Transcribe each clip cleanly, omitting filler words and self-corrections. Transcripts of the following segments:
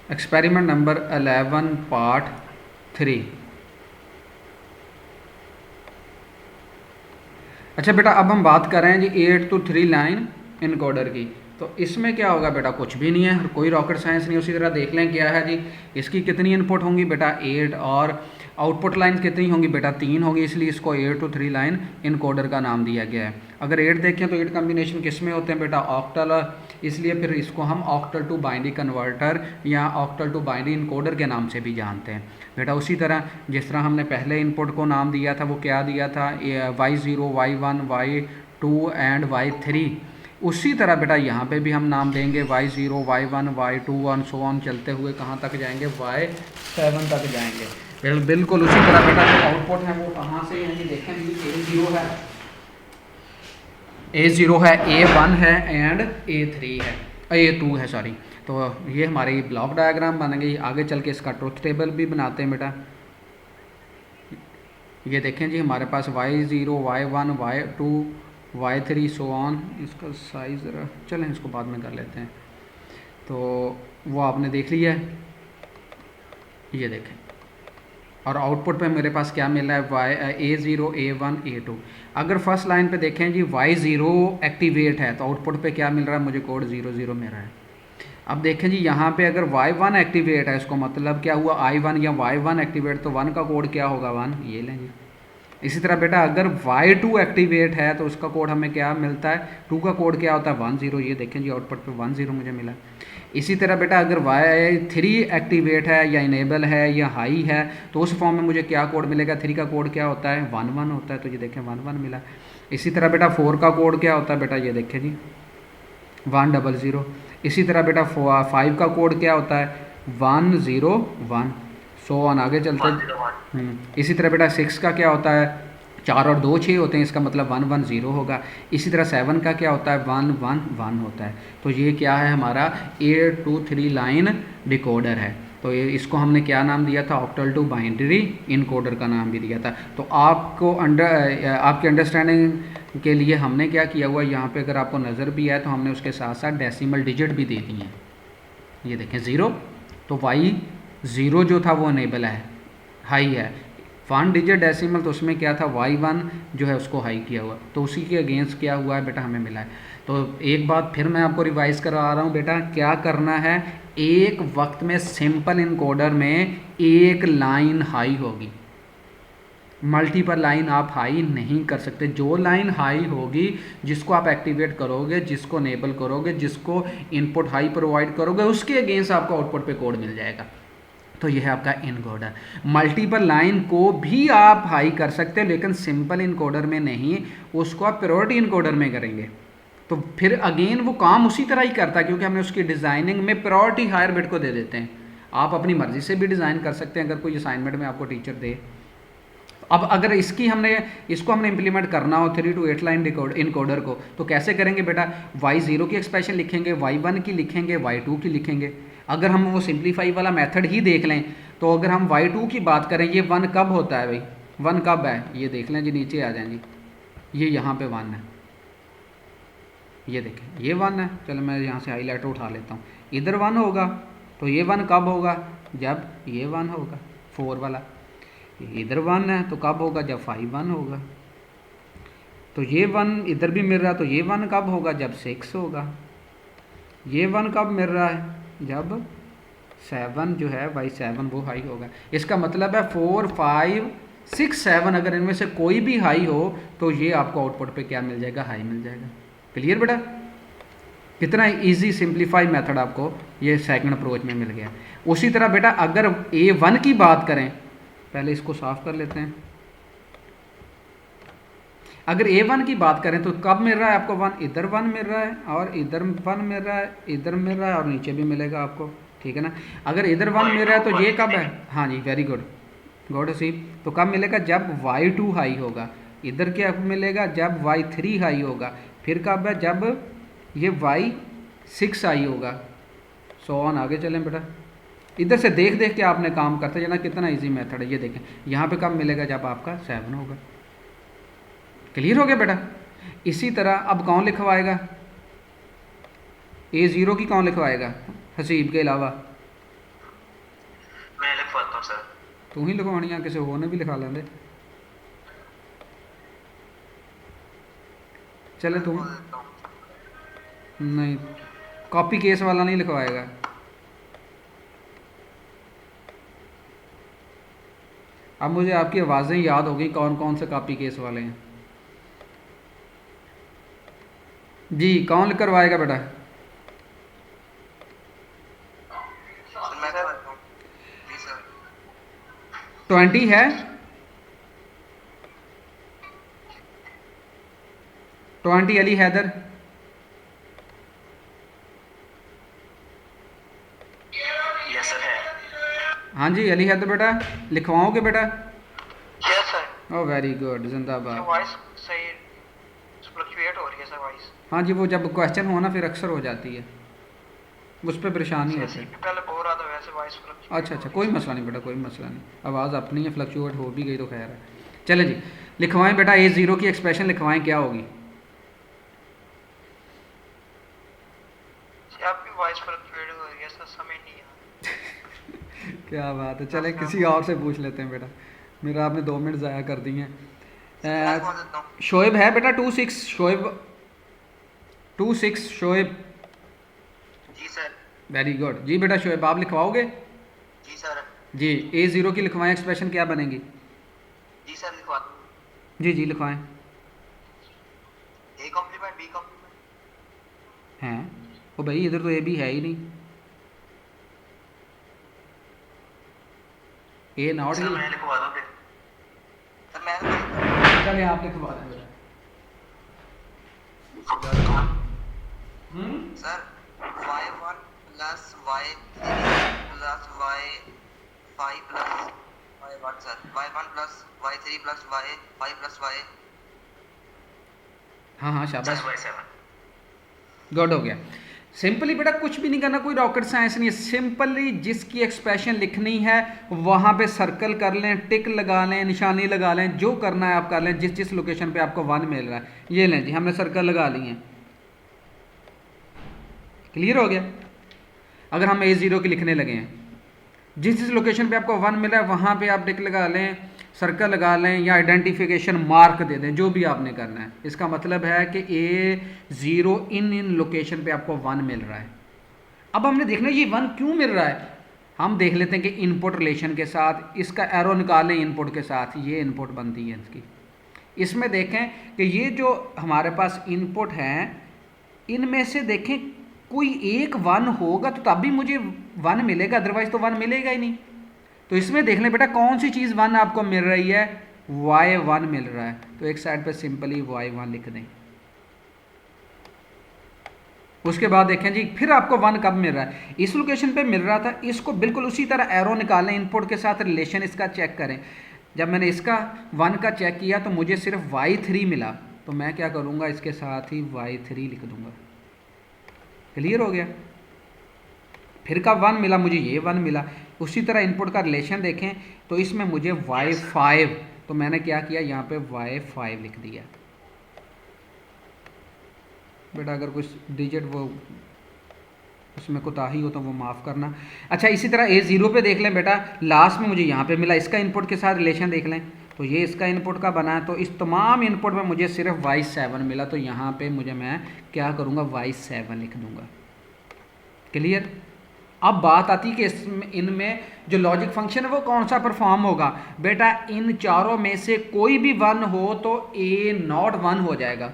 Experiment number 11 part 3। अच्छा बेटा, अब हम बात कर रहे हैं जी 8 to 3 लाइन इनकोडर की। तो इसमें क्या होगा बेटा, कुछ भी नहीं है, कोई रॉकेट साइंस नहीं। उसी तरह देख लें क्या है जी, इसकी कितनी इनपुट होंगी बेटा 8, और आउटपुट लाइन कितनी होंगी बेटा 3 होंगी, इसलिए इसको 8 to 3 लाइन इनकोडर का नाम दिया गया है। अगर 8 देखें तो 8 कम्बिनेशन किस में होते हैं बेटा, ऑक्टल, इसलिए फिर इसको हम ऑक्टल टू बाइनरी कन्वर्टर या ऑक्टल टू बाइनरी इनकोडर के नाम से भी जानते हैं बेटा। उसी तरह जिस तरह हमने पहले इनपुट को नाम दिया था, वो क्या दिया था, Y0, Y1, Y2 and Y3। उसी तरह बेटा यहाँ पे भी हम नाम देंगे Y0, Y1, Y2 और सो ऑन चलते हुए कहाँ तक जाएंगे, Y7 तक जाएंगे। बिल्कुल उसी तरह बेटा जो आउटपुट है वो कहाँ से हैं, ये देखें A0 है, A0 है, A1 है एंड A3 है, A2 है सॉरी। तो ये हमारी ब्लॉक डायग्राम बन गई। आगे चल के इसका ट्रुथ टेबल भी बनाते हैं बेटा। ये देखें जी हमारे पास Y0, Y1, Y2, Y3 so on. इसका साइज़ ज़रा चलें इसको बाद में कर लेते हैं। तो वो आपने देख लिया है, ये देखें। और आउटपुट पे मेरे पास क्या मिल रहा है, A0, A1, A2। अगर फर्स्ट लाइन पे देखें जी Y0 एक्टिवेट है तो आउटपुट पे क्या मिल रहा है, मुझे कोड 00 मिल रहा है। अब देखें जी यहाँ पे अगर Y1 एक्टिवेट है, इसको मतलब क्या हुआ, I1 या Y1 एक्टिवेट, तो 1 का कोड क्या होगा 1, ये लें जी। इसी तरह बेटा अगर Y2 एक्टिवेट है तो उसका कोड हमें क्या मिलता है, 2 का कोड क्या होता है 10, ये देखें जी आउटपुट पे 10 मुझे मिला। इसी तरह बेटा अगर Y3 एक्टिवेट है या इनेबल है या हाई है तो उस फॉर्म में मुझे क्या कोड मिलेगा, 3 का कोड क्या होता है 11 होता है, तो ये देखें 11 मिला। इसी तरह बेटा 4 का कोड क्या होता है बेटा, ये देखें जी 100। इसी तरह बेटा 5 का कोड क्या होता है 101, सो ऑन आगे चलते। इसी तरह बेटा 6 का क्या होता है, 4 और 2 6 होते हैं, इसका मतलब 110 होगा। इसी तरह 7 का क्या होता है 111 होता है। तो ये क्या है हमारा 8 to 3 लाइन डिकोडर है। तो ये इसको हमने क्या नाम दिया था, ऑक्टल टू बाइनरी इनकोडर का नाम भी दिया था। तो आपको आपके अंडरस्टैंडिंग के लिए हमने क्या किया हुआ, यहाँ पे अगर आपको नज़र भी आए तो हमने उसके साथ साथ डेसिमल डिजिट भी दे दी हैं। ये देखें 0, तो Y0 जो था वो इनेबल है, हाई है। 1 डिजिट डेसिमल तो उसमें क्या था Y1 जो है उसको हाई किया हुआ, तो उसी के अगेंस्ट क्या हुआ है बेटा हमें मिला है। तो एक बात फिर मैं आपको रिवाइज करा रहा हूँ बेटा, क्या करना है, एक वक्त में सिंपल इनकोडर में एक लाइन हाई होगी, मल्टीपल लाइन आप हाई नहीं कर सकते। जो लाइन हाई होगी, जिसको आप एक्टिवेट करोगे, जिसको इनेबल करोगे, जिसको इनपुट हाई प्रोवाइड करोगे, उसके अगेंस्ट आपको आउटपुट पे कोड मिल जाएगा। तो यह है आपका इनकोडर। मल्टीपल लाइन को भी आप हाई कर सकते हो, लेकिन सिंपल इनकोडर में नहीं, उसको आप प्रायोरिटी इनकोडर में करेंगे। तो फिर अगेन वो काम उसी तरह ही करता है, क्योंकि हमने उसकी डिज़ाइनिंग में प्रायोरिटी हायर बिट को दे देते हैं। आप अपनी मर्जी से भी डिज़ाइन कर सकते हैं अगर कोई असाइनमेंट में आपको टीचर दे। अब अगर इसको हमने इंप्लीमेंट करना हो 3 to 8 लाइन इनकोडर को, तो कैसे करेंगे बेटा, Y0 की एक्सप्रेशन लिखेंगे, Y1 की लिखेंगे, Y2 की लिखेंगे। अगर हम वो सिंप्लीफाई वाला मेथड ही देख लें तो अगर हम Y2 की बात करें, ये 1 कब होता है भाई, 1 कब है, ये देख लें जी, नीचे आ जाएं जी, ये यहाँ पे 1 है, ये देखें ये 1 है। चलो मैं यहाँ से हाईलाइटर उठा लेता हूँ, इधर 1 होगा, तो ये 1 कब होगा, जब ये 1 होगा 4 वाला। इधर 1 है तो कब होगा, जब 5 1 होगा। तो ये 1 इधर भी मिल रहा है, तो ये 1 कब होगा, जब 6 होगा। ये 1 कब मिल रहा है, जब 7 जो है Y7 वो हाई होगा। इसका मतलब है 4 5 6 7 अगर इनमें से कोई भी हाई हो तो ये आपको आउटपुट पे क्या मिल जाएगा, हाई मिल जाएगा। क्लियर बेटा, कितना इजी सिंप्लीफाई मेथड आपको ये सेकंड अप्रोच में मिल गया। उसी तरह बेटा अगर A1 की बात करें, पहले इसको साफ कर लेते हैं। अगर A1 की बात करें तो कब मिल रहा है आपको 1, इधर 1 मिल रहा है और इधर 1 मिल रहा है, इधर मिल रहा है और नीचे भी मिलेगा आपको, ठीक है ना। अगर इधर 1 मिल रहा है तो ये कब है, हाँ जी वेरी गुड, गॉड सी। तो कब मिलेगा, जब Y2 हाई होगा। इधर क्या मिलेगा, जब Y3 हाई होगा। फिर कब है, जब ये Y6 हाई होगा। सो ऑन आगे चलें बेटा, इधर से देख देख के आपने काम करते जाना, कितना इजी मेथड है। ये देखें यहाँ पे कब मिलेगा, जब आपका 7 होगा। क्लियर हो गया बेटा। इसी तरह अब कौन लिखवाएगा, A0 की कौन लिखवाएगा हसीब के अलावा, तू ही लिखवानी है, किसी होर ने भी लिखा लेंदे। चले तू। नहीं, कॉपी केस वाला नहीं लिखवाएगा। अब मुझे आपकी आवाज़ें याद हो गई कौन कौन से कॉपी केस वाले हैं। जी कौन करवाएगा बेटा? मैं करवाता हूँ। जी सर। 20 है, 20 अली हैदर। यस सर है। हाँ जी अली हैदर बेटा, लिखवाओगे बेटा? Yes sir. Oh very good, जिंदाबाद। वॉइस सही फ्लक्चुएट हो रही है सर वॉइस। हाँ जी, वो जब क्वेश्चन हो ना फिर अक्सर हो जाती है, उस पर परेशानी होती जैसे है। पहले बोल रहा था वैसे वॉइस फ्लक्चुएट अच्छा हो अच्छा, रही कोई है मसला नहीं बेटा, कोई मसला नहीं, आवाज़ अपनी है, फ्लक्चुएट हो भी गई तो खैर है। चलें जी, लिखवाएं बेटा, A0 की एक्सप्रेशन लिखवाएं, क्या होगी? सर। आपकी वॉइस फ्लक्चुएट हो रही है सर, समझ नहीं आ क्या बात है, चले किसी और से पूछ लेते हैं बेटा, मेरा आपने 2 मिनट ज़ाया कर दिए हैं। मैं लिखवा देता हूँ। शोएब है बेटा, 26 शोएब, 26 शोएब। जी सर। वेरी गुड जी बेटा, शोएब आप लिखवाओगे? जी सर। जी A0 की लिखवाएं, एक्सप्रेशन क्या बनेगी? जी सर लिखवा दूँ। जी जी लिखवाएं। A complement B complement. हैं ओ भाई, इधर तो A भी है ही नहीं, A नॉट सर ही। मैं लिखवा दूँ फिर। सर मैं लिखवा देता हूँ। चलिए आप लिखवा दें बेटा। Sir y1 plus y3 plus y5 plus y1 sir y1 plus y3 plus y5 plus y हाँ हाँ शाबाश, y7। गुड हो गया। सिंपली बेटा कुछ भी नहीं करना, कोई रॉकेट साइंस नहीं है, सिंपली जिसकी एक्सप्रेशन लिखनी है वहाँ पे सर्कल कर लें, टिक लगा लें, निशानी लगा लें, जो करना है आप कर लें। जिस जिस लोकेशन पे आपको 1 मिल रहा है, ये लें जी, हमने सर्कल लगा लिए हैं। क्लियर हो गया? अगर हम A0 की लिखने लगे हैं, जिस जिस लोकेशन पे आपको 1 मिला है वहाँ पे आप टिक लगा लें, सर्कल लगा लें या आइडेंटिफिकेशन मार्क दे दें, जो भी आपने करना है। इसका मतलब है कि A0 इन लोकेशन पे आपको 1 मिल रहा है। अब हमने देखना ये 1 क्यों मिल रहा है, हम देख लेते हैं कि इनपुट रिलेशन के साथ इसका एरो निकालें, इनपुट के साथ ये इनपुट बनती है इसकी। इसमें देखें कि ये जो हमारे पास इनपुट हैं, इनमें से देखें कोई एक 1 होगा तो तब भी मुझे 1 मिलेगा, अदरवाइज तो 1 मिलेगा ही नहीं। तो इसमें देख लें बेटा कौन सी चीज़ 1 आपको मिल रही है, y1 मिल रहा है, तो एक साइड पे सिंपली y1 लिख दें। उसके बाद देखें जी फिर आपको 1 कब मिल रहा है, इस लोकेशन पे मिल रहा था, इसको बिल्कुल उसी तरह एरो निकालें, इनपुट के साथ रिलेशन इसका चेक करें। जब मैंने इसका 1 का चेक किया तो मुझे सिर्फ y3 मिला, तो मैं क्या करूँगा, इसके साथ ही y3 लिख दूँगा। क्लियर हो गया? फिर का 1 मिला मुझे, ये 1 मिला। उसी तरह इनपुट का रिलेशन देखें तो इसमें मुझे y5, तो मैंने क्या किया, यहाँ पे y5 लिख दिया। बेटा अगर कुछ डिजिट वो उसमें कोताही हो तो वो माफ़ करना। अच्छा इसी तरह A0 पे देख लें बेटा, लास्ट में मुझे यहाँ पे मिला, इसका इनपुट के साथ रिलेशन देख लें तो ये इसका इनपुट का बना है, तो इस तमाम इनपुट में मुझे सिर्फ y7 मिला, तो यहाँ पे मुझे मैं क्या करूँगा, y7 लिख दूँगा। क्लियर? अब बात आती है कि इसमें इनमें जो लॉजिक फंक्शन है वो कौन सा परफॉर्म होगा। बेटा इन चारों में से कोई भी 1 हो तो A0 1 हो जाएगा।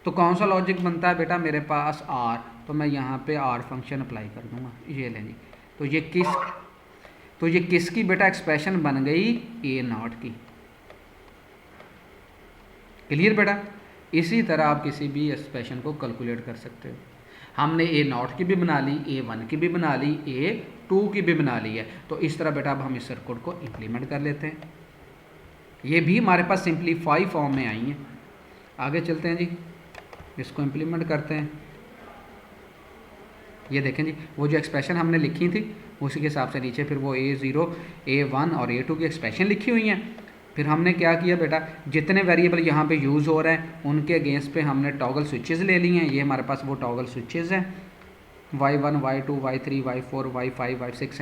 तो कौन सा लॉजिक बनता है बेटा, मेरे पास R, तो मैं यहाँ पे R फंक्शन अप्लाई कर दूँगा। ये लें जी, तो ये किसकी बेटा एक्सप्रेशन बन गई, A0 की। क्लियर बेटा? इसी तरह आप किसी भी एक्सप्रेशन को कैलकुलेट कर सकते हो। हमने A0 की भी बना ली, A1 की भी बना ली, A2 की भी बना ली है। तो इस तरह बेटा अब हम इस सर्किट को इम्प्लीमेंट कर लेते हैं। ये भी हमारे पास सिंप्लीफाई फॉर्म में आई हैं। आगे चलते हैं जी, इसको इम्प्लीमेंट करते हैं। ये देखें जी, वो जो एक्सप्रेशन हमने लिखी थी उसी के हिसाब से नीचे फिर वो A0, A1 और A2 की एक्सप्रेशन लिखी हुई हैं। फिर हमने क्या किया बेटा, जितने वेरिएबल यहाँ पे यूज़ हो रहे हैं उनके अगेंस्ट पे हमने टॉगल स्विचेस ले लिए हैं। ये हमारे पास वो टॉगल स्विचेस हैं, y1, y2, y3, y4, y5, y6